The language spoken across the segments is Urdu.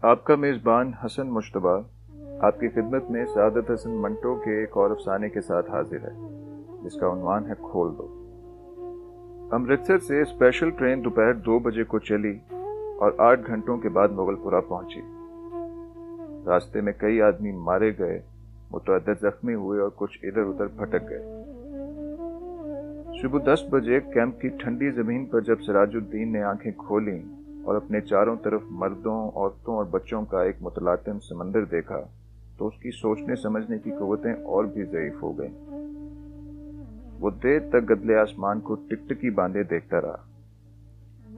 آپ کا میزبان حسن مشتبہ آپ کی خدمت میں سعادت حسن منٹو کے ایک اور افسانے کے ساتھ حاضر ہے، جس کا عنوان ہے کھول دو۔ امرتسر سے اسپیشل ٹرین دوپہر 2 بجے کو چلی اور 8 گھنٹوں کے بعد مغل پورہ پہنچی۔ راستے میں کئی آدمی مارے گئے، متعدد زخمی ہوئے اور کچھ ادھر ادھر بھٹک گئے۔ صبح 10 بجے کیمپ کی ٹھنڈی زمین پر جب سراج الدین نے آنکھیں کھولیں اور اپنے چاروں طرف مردوں، عورتوں اور بچوں کا ایک متلاطم سمندر دیکھا تو اس کی سوچنے سمجھنے کی قوتیں اور بھی ضعیف ہو گئیں۔ وہ دیر تک گدلے آسمان کو ٹکٹکی باندھے دیکھتا رہا۔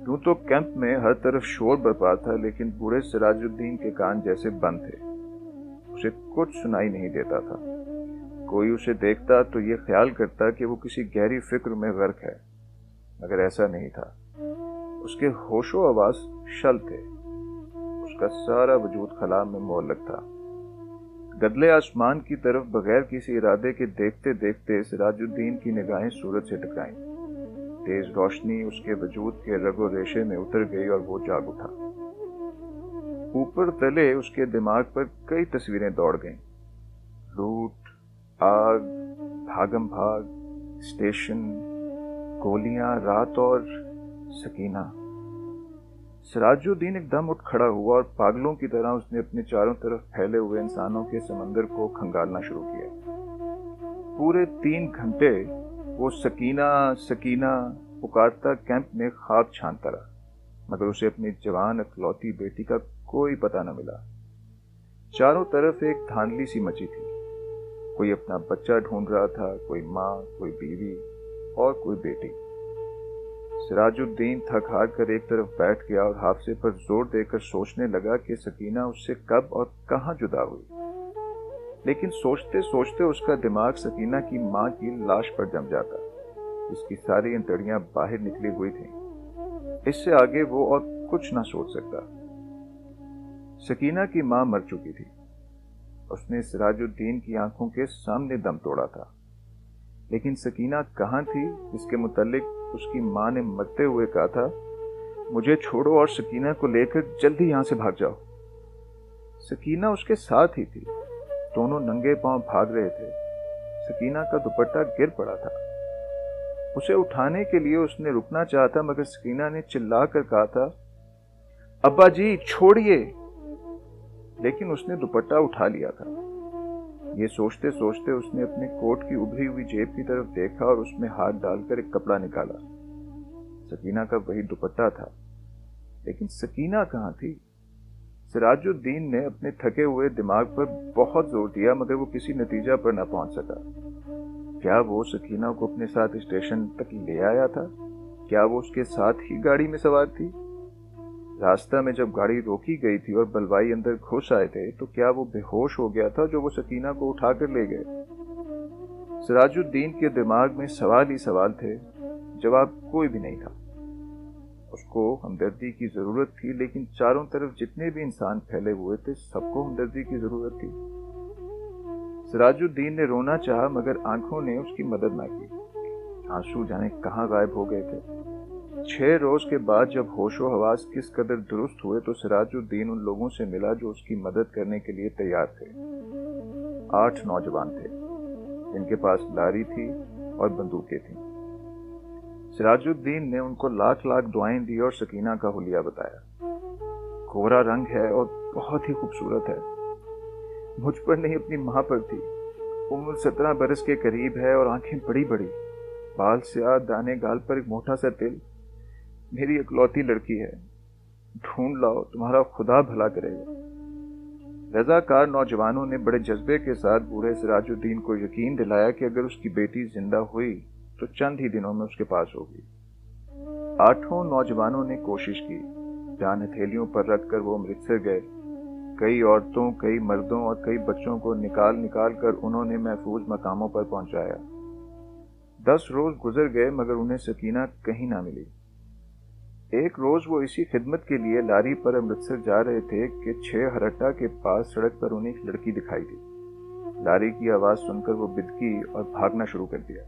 یوں تو کیمپ میں ہر طرف شور برپا تھا، لیکن بوڑھے سراج الدین کے کان جیسے بند تھے۔ اسے کچھ سنائی نہیں دیتا تھا۔ کوئی اسے دیکھتا تو یہ خیال کرتا کہ وہ کسی گہری فکر میں غرق ہے، مگر ایسا نہیں تھا۔ اس کے ہوش و حواس شل تھے، اس کا سارا وجود خلا میں معلق تھا۔ گدلے آسمان کی طرف بغیر کسی ارادے کے دیکھتے دیکھتے سراج الدین کی نگاہیں سورج سے ٹکرائیں۔ تیز روشنی اس کے وجود کے رگ و ریشے میں اتر گئی اور وہ جاگ اٹھا۔ اوپر تلے اس کے دماغ پر کئی تصویریں دوڑ گئیں۔ لوٹ، آگ، بھاگم بھاگ، اسٹیشن، گولیاں، رات اور سکینہ۔ سراج الدین ایک دم اٹھ کھڑا ہوا اور پاگلوں کی طرح اس نے اپنے چاروں طرف پھیلے ہوئے انسانوں کے سمندر کو کھنگالنا شروع کیا۔ پورے 3 گھنٹے وہ سکینہ سکینہ پکارتا کیمپ میں خاک چھانتا رہا، مگر اسے اپنی جوان اکلوتی بیٹی کا کوئی پتہ نہ ملا۔ چاروں طرف ایک دھاندلی سی مچی تھی۔ کوئی اپنا بچہ ڈھونڈ رہا تھا، کوئی ماں، کوئی بیوی اور کوئی بیٹی۔ سراج الدین تھک ہار کر ایک طرف بیٹھ گیا اور حافظے پر زور دے کر سوچنے لگا کہ سکینہ اس سے کب اور کہاں جدا ہوئی۔ لیکن سوچتے سوچتے اس کا دماغ سکینہ کی ماں کی لاش پر جم جاتا، جس کی ساری انتڑیاں باہر نکلی ہوئی تھیں۔ اس سے آگے وہ اور کچھ نہ سوچ سکتا۔ سکینہ کی ماں مر چکی تھی۔ اس نے سراج الدین کی آنکھوں کے سامنے دم توڑا تھا، لیکن سکینہ کہاں تھی جس کے متعلق اس کی ماں نے مرتے ہوئے کہا تھا، مجھے چھوڑو اور سکینہ کو لے کر جلدی یہاں سے بھاگ جاؤ۔ سکینہ اس کے ساتھ ہی تھی، دونوں ننگے پاؤں بھاگ رہے تھے۔ سکینہ کا دوپٹہ گر پڑا تھا۔ اسے اٹھانے کے لیے اس نے رکنا چاہا تھا، مگر سکینہ نے چلا کر کہا تھا، ابا جی چھوڑیے، لیکن اس نے دوپٹہ اٹھا لیا تھا۔ یہ سوچتے سوچتے اس نے اپنے کوٹ کی ابھری ہوئی جیب کی طرف دیکھا اور اس میں ہاتھ ڈال کر ایک کپڑا نکالا۔ سکینہ کا وہی دوپٹہ تھا، لیکن سکینہ کہاں تھی؟ سراج الدین نے اپنے تھکے ہوئے دماغ پر بہت زور دیا، مگر وہ کسی نتیجہ پر نہ پہنچ سکا۔ کیا وہ سکینہ کو اپنے ساتھ اسٹیشن تک لے آیا تھا؟ کیا وہ اس کے ساتھ ہی گاڑی میں سوار تھی؟ راستہ میں جب گاڑی روکی گئی تھی اور بلوائی اندر گھس آئے تھے تو کیا وہ بے ہوش ہو گیا تھا جو وہ سکینہ کو اٹھا کر لے گئے؟ سراج الدین کے دماغ میں سوال ہی سوال تھے، جواب کوئی بھی نہیں تھا۔ اس کو ہمدردی کی ضرورت تھی، لیکن چاروں طرف جتنے بھی انسان پھیلے ہوئے تھے سب کو ہمدردی کی ضرورت تھی۔ سراج الدین نے رونا چاہا، مگر آنکھوں نے اس کی مدد نہ کی۔ آنسو جانے کہاں غائب ہو گئے تھے۔ 6 روز کے بعد جب ہوش و حواس کس قدر درست ہوئے تو سراج الدین ان لوگوں سے ملا جو اس کی مدد کرنے کے لیے تیار تھے۔ 8 نوجوان تھے جن کے پاس لاری تھی اور بندوقیں تھیں۔ سراج الدین نے ان کو لاکھ لاکھ دعائیں دی اور سکینہ کا حلیہ بتایا۔ گورا رنگ ہے اور بہت ہی خوبصورت ہے، مجھ پر نہیں اپنی ماں پر تھی۔ عمر 17 برس کے قریب ہے اور آنکھیں بڑی بڑی، بال سیاہ، دانے گال پر ایک موٹا سا تل۔ میری اکلوتی لڑکی ہے، ڈھونڈ لاؤ، تمہارا خدا بھلا کرے گا۔ رضاکار نوجوانوں نے بڑے جذبے کے ساتھ بوڑھے سراج الدین کو یقین دلایا کہ اگر اس کی بیٹی زندہ ہوئی تو چند ہی دنوں میں اس کے پاس ہوگی۔ 8 نوجوانوں نے کوشش کی، جان ہتھیلیوں پر رکھ کر وہ امرتسر گئے۔ کئی عورتوں، کئی مردوں اور کئی بچوں کو نکال نکال کر انہوں نے محفوظ مقاموں پر پہنچایا۔ 10 روز گزر گئے مگر انہیں سکینہ کہیں نہ ملی۔ ایک روز وہ اسی خدمت کے لیے لاری پر امرتسر جا رہے تھے کہ 6 ہرٹا کے پاس سڑک پر انہیں ایک لڑکی دکھائی دی۔ لاری کی آواز سن کر وہ بدکی اور بھاگنا شروع کر دیا۔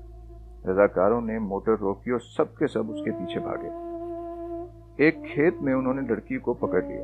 رضاکاروں نے موٹر روکی اور سب کے سب اس کے پیچھے بھاگے۔ ایک کھیت میں انہوں نے لڑکی کو پکڑ لیا۔